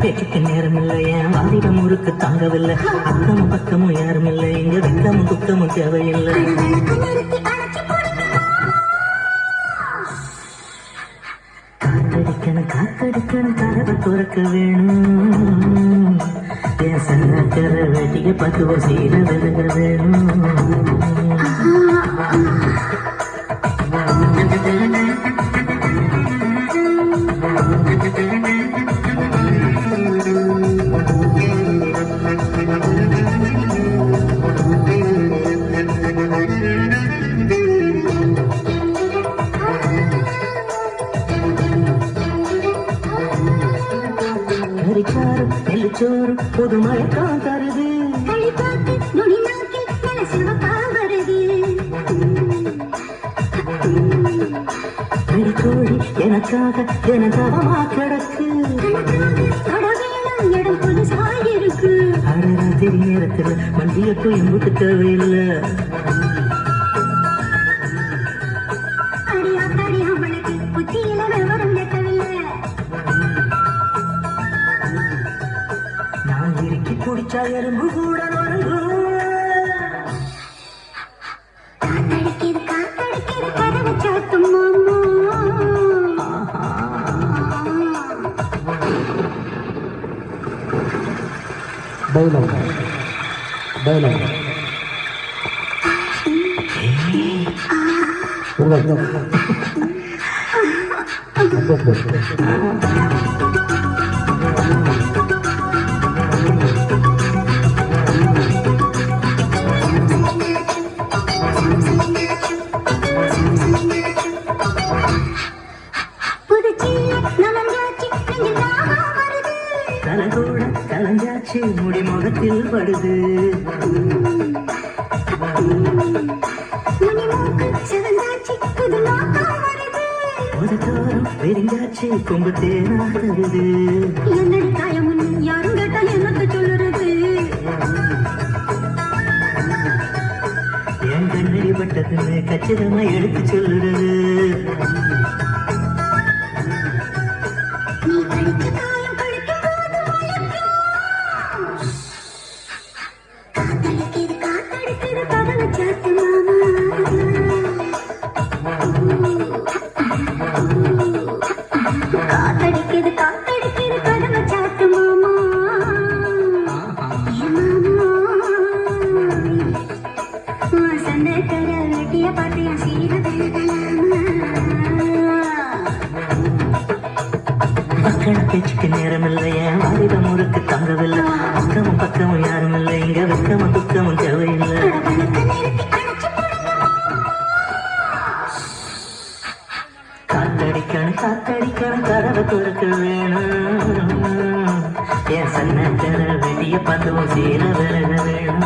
பேச்சுக்கு நேரம் இல்லை, என் வாலிடம் முறுக்கு தாங்கவில்லை. அக்கமும் பக்கமும் யாரும் இல்லை, இங்க வெக்கமும் துக்கமும் தேவையில்லை. காத்தடிக்கணும் காத்தடிக்கணும் கதவை துறக்க வேணும். என் சன்னக்கர வெட்டிய பக்குவம் சீர விலக வேணும். கரிச்சாரும் நெல்லிச்சோறும் புது மழைக்கான் தருது. கோழி எனக்காக எனக்காகமா கிடக்கு. அடராத்திரி நேரத்தில் மண்டியப்போ எம்புட்டு தேவையில்லை. நான் இறுக்கி குடிச்சா எறும்பு கூட நொறுங்கும். Dialogue. தலகோட கலஞ்சாச்சு முடி முகத்தில் படுது. உதத்தோறும் வெறிஞ்சாச்சு கொம்பு தேனா தருது. யாரும் கேட்டால் என்னத்தை சொல்லுறது? என் கண்ணடி பட்டதுன்னு கச்சிதமா எடுத்து சொல்லுறது. காத்தடிக்குது காத்தடிக்குது கதவை சாத்து மாமா. சந்தக்கர வெட்டிய பாத்தியா சீர மக்கள் பேச்சுக்கு நேரம் இல்லை, என் வாலிடம் முறுக்கு தாங்கவில்லை. அக்கமும் பக்கமும் யாரும் இல்லை, இங்க வெக்கமும் துக்கமும் தேவையில்லை. காத்தடிக்கணும் காத்தடிக்கணும் கதவை துறக்க வேணும். என் சன்னக்கர வெட்டிய பத்துவம் சீர விலக வேணும்.